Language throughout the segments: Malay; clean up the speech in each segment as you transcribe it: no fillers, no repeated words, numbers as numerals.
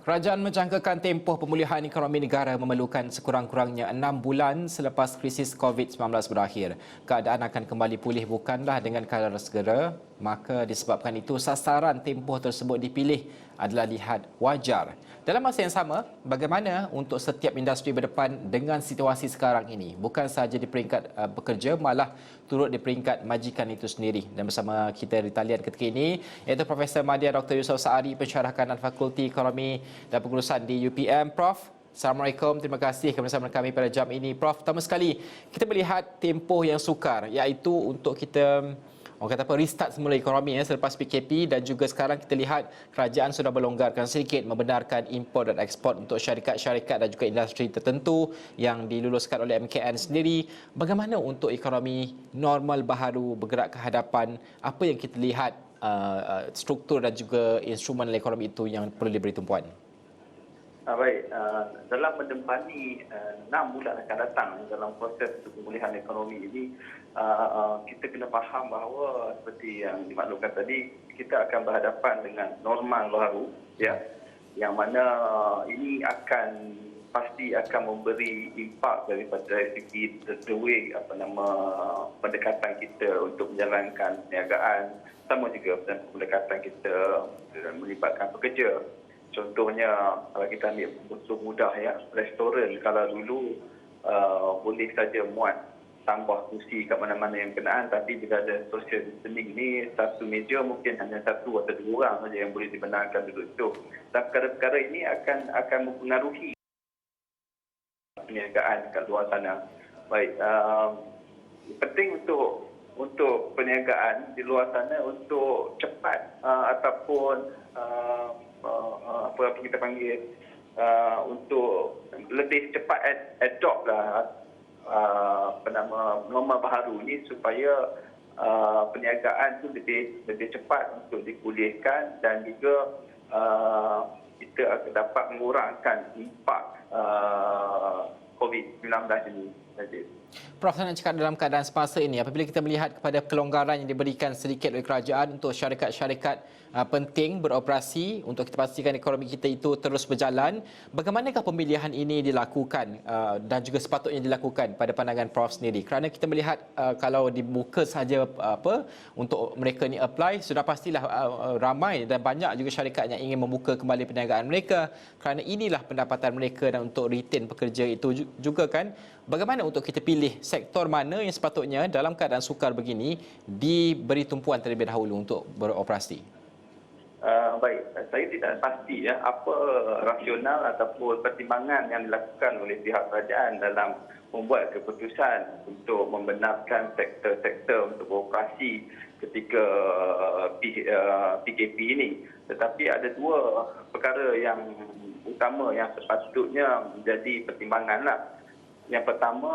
Kerajaan menjangkakan tempoh pemulihan ekonomi negara memerlukan sekurang-kurangnya 6 bulan selepas krisis COVID-19 berakhir. Keadaan akan kembali pulih bukanlah dengan kadar segera, maka disebabkan itu sasaran tempoh tersebut dipilih adalah lihat wajar. Dalam masa yang sama, bagaimana untuk setiap industri berdepan dengan situasi sekarang ini? Bukan sahaja di peringkat pekerja, malah turut di peringkat majikan itu sendiri. Dan bersama kita di talian ketika ini, iaitu Profesor Madya Dr. Yusof Saari, Pensyarah Kanan Fakulti Ekonomi dan Pengurusan di UPM. Prof, Assalamualaikum, terima kasih bersama kami pada jam ini. Prof, pertama sekali, kita melihat tempoh yang sukar, iaitu untuk kita orang kata apa, restart semula ekonomi selepas PKP, dan juga sekarang kita lihat kerajaan sudah melonggarkan sedikit membenarkan import dan ekspor untuk syarikat-syarikat dan juga industri tertentu yang diluluskan oleh MKN sendiri. Bagaimana untuk ekonomi normal baharu bergerak ke hadapan? Apa yang kita lihat struktur dan juga instrumen ekonomi itu yang perlu diberi tumpuan? Baik, dalam menempani 6 bulan akan datang dalam proses pemulihan ekonomi ini, kita kena faham bahawa seperti yang dimaklumkan tadi, kita akan berhadapan dengan normal baru, ya, yang mana ini pasti akan memberi impak dari segi the way pendekatan kita untuk menjalankan perniagaan, sama juga pendekatan kita melibatkan pekerja. Contohnya, kalau kita ambil contoh mudah, ya, restoran kalau dulu boleh saja muat tambah kursi kat mana-mana yang kenaan, tapi bila ada social distancing ni, satu meja mungkin hanya satu atau dua orang saja yang boleh dibenarkan duduk itu. Dan perkara-perkara ini akan mempengaruhi perniagaan kat luar sana. Baik, penting untuk perniagaan di luar sana untuk cepat ataupun apa kita panggil untuk lebih cepat adopt lah norma baharu ni, supaya perniagaan tu lebih cepat untuk dipulihkan, dan juga kita akan dapat mengurangkan impak COVID-19 ini saja. Prof, saya nak cakap dalam keadaan semasa ini, apabila kita melihat kepada kelonggaran yang diberikan sedikit oleh kerajaan untuk syarikat-syarikat penting beroperasi untuk kita pastikan ekonomi kita itu terus berjalan, bagaimanakah pemilihan ini dilakukan dan juga sepatutnya dilakukan pada pandangan Prof sendiri? Kerana kita melihat kalau dibuka saja untuk mereka ni apply, sudah pastilah ramai dan banyak juga syarikat yang ingin membuka kembali perniagaan mereka, kerana inilah pendapatan mereka, dan untuk retain pekerja itu juga kan. Bagaimana untuk kita pilih sektor mana yang sepatutnya dalam keadaan sukar begini diberi tumpuan terlebih dahulu untuk beroperasi? Baik, saya tidak pasti apa rasional ataupun pertimbangan yang dilakukan oleh pihak kerajaan dalam membuat keputusan untuk membenarkan sektor-sektor untuk beroperasi ketika PKP ini. Tetapi ada dua perkara yang utama yang sepatutnya menjadi pertimbanganlah. Yang pertama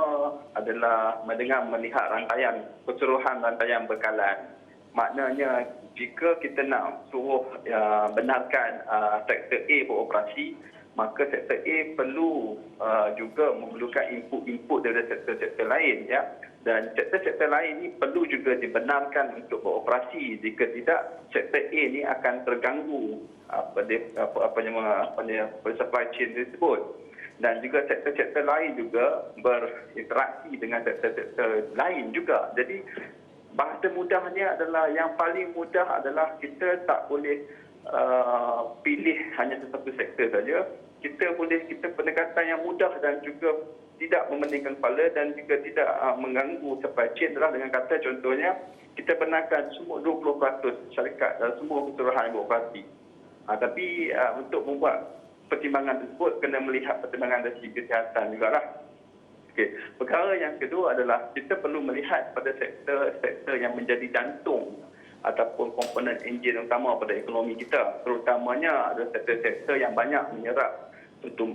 adalah melihat keseluruhan rantaian bekalan. Maknanya, jika kita nak suruh benarkan sektor A beroperasi, maka sektor A perlu juga memerlukan input dari sektor-sektor lain, ya. Dan sektor-sektor lain ini perlu juga dibenarkan untuk beroperasi. Jika tidak, sektor A ini akan terganggu supply chain tersebut. Dan juga sektor-sektor lain juga berinteraksi dengan sektor-sektor lain juga. Jadi, bahasa mudahnya adalah, yang paling mudah adalah kita tak boleh pilih hanya satu sektor saja. Kita pendekatan yang mudah dan juga tidak memeningkan kepala dan juga tidak mengganggu supply chain adalah dengan kata, contohnya, kita benarkan semua 20% syarikat dalam semua keseluruhan yang beroperasi. Tapi untuk membuat pertimbangan tersebut, kena melihat pertimbangan dari segi kesihatan jugalah. Okey. Perkara yang kedua adalah kita perlu melihat pada sektor-sektor yang menjadi jantung ataupun komponen enjin utama pada ekonomi kita. Terutamanya ada sektor-sektor yang banyak menyerap untuk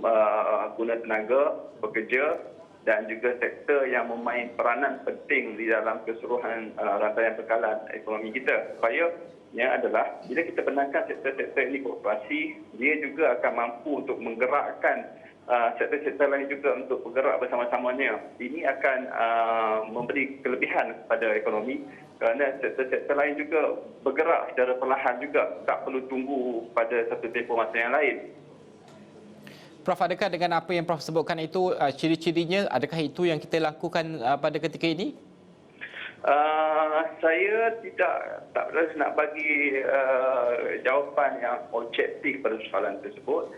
guna tenaga, pekerja, dan juga sektor yang memain peranan penting di dalam keseluruhan rantaian bekalan ekonomi kita. Supaya adalah bila kita benarkan sektor-sektor ini beroperasi, dia juga akan mampu untuk menggerakkan sektor-sektor lain juga untuk bergerak bersama-samanya. Ini akan memberi kelebihan kepada ekonomi, kerana sektor-sektor lain juga bergerak secara perlahan juga, tak perlu tunggu pada satu tempoh masa yang lain. Prof, adakah dengan apa yang Prof sebutkan itu ciri-cirinya, adakah itu yang kita lakukan pada ketika ini? Saya tak berani nak bagi jawapan yang objektif pada soalan tersebut.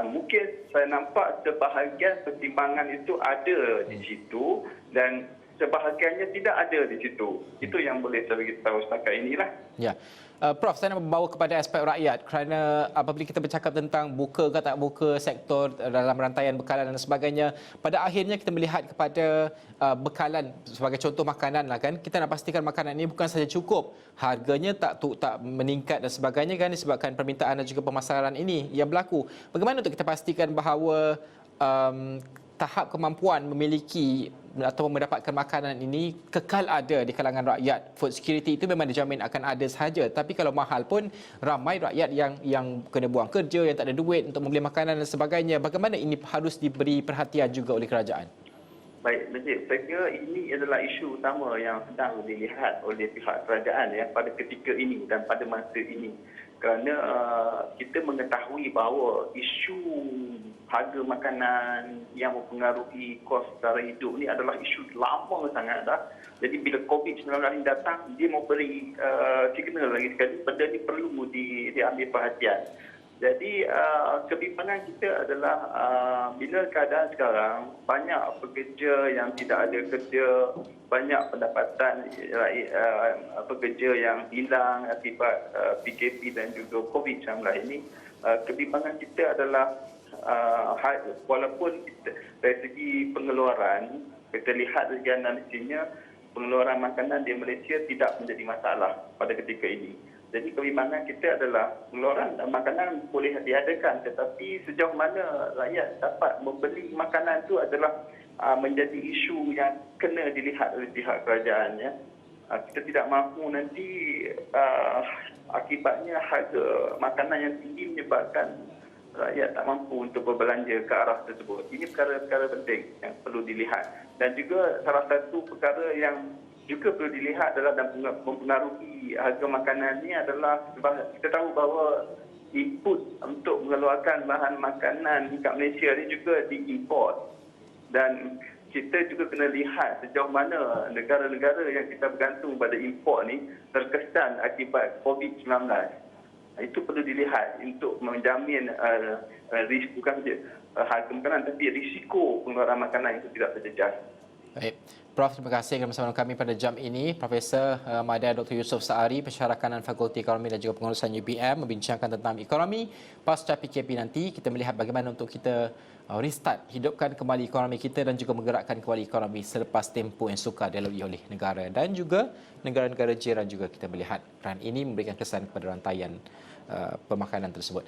Mungkin saya nampak sebahagian pertimbangan itu ada di situ dan sebahagiannya tidak ada di situ. Itu yang boleh saya beritahu setakat inilah. Ya. Prof, saya nak membawa kepada aspek rakyat kerana apabila kita bercakap tentang buka ke tak buka sektor dalam rantaian bekalan dan sebagainya, pada akhirnya kita melihat kepada bekalan sebagai contoh makanan lah kan. Kita nak pastikan makanan ini bukan saja cukup, harganya tak meningkat dan sebagainya kan disebabkan permintaan dan juga pemasaran ini yang berlaku. Bagaimana untuk kita pastikan bahawa tahap kemampuan memiliki atau mendapatkan makanan ini kekal ada di kalangan rakyat. Food security itu memang dijamin akan ada sahaja, tapi kalau mahal pun ramai rakyat yang kena buang kerja, yang tak ada duit untuk membeli makanan dan sebagainya. Bagaimana ini harus diberi perhatian juga oleh kerajaan? Baik, Najib. Saya kira ini adalah isu utama yang sedang dilihat oleh pihak kerajaan pada ketika ini dan pada masa ini. Kerana kita mengetahui bahawa isu harga makanan yang mempengaruhi kos sara hidup ni adalah isu lama sangat dah. Jadi bila COVID-19 ini datang, dia memberi signal lagi sekali benda ni perlu diambil perhatian. Jadi kebimbangan kita adalah bila keadaan sekarang banyak pekerja yang tidak ada kerja, banyak pendapatan pekerja yang hilang akibat PKP dan juga COVID-19 ini. Kebimbangan kita adalah walaupun dari segi pengeluaran, kita lihat dari analisisnya, pengeluaran makanan di Malaysia tidak menjadi masalah pada ketika ini. Jadi kebimbangan kita adalah pengeluaran makanan boleh diadakan, tetapi sejauh mana rakyat dapat membeli makanan itu adalah menjadi isu yang kena dilihat oleh pihak kerajaan. Kita tidak mampu nanti akibatnya harga makanan yang tinggi menyebabkan rakyat tak mampu untuk berbelanja ke arah tersebut. Ini perkara-perkara penting yang perlu dilihat. Dan juga salah satu perkara yang juga perlu dilihat adalah dan mempengaruhi harga makanan ini adalah kita tahu bahawa input untuk mengeluarkan bahan makanan kat Malaysia ini juga diimport. Dan kita juga kena lihat sejauh mana negara-negara yang kita bergantung pada import ni terkesan akibat COVID-19. Itu perlu dilihat untuk menjamin bukan saja harga makanan tapi risiko pengeluaran makanan itu tidak terjejas. Baik. Prof, terima kasih kerana bersama kami pada jam ini. Profesor Madya Dr. Yusof Saari, Pensyarah Kanan Fakulti Ekonomi dan juga Pengurusan UPM membincangkan tentang ekonomi pasca PKP nanti. Kita melihat bagaimana untuk kita restart, hidupkan kembali ekonomi kita dan juga menggerakkan kembali ekonomi selepas tempoh yang sukar dilalui oleh negara dan juga negara-negara jiran juga kita melihat peran ini memberikan kesan kepada rantaian pemakanan tersebut.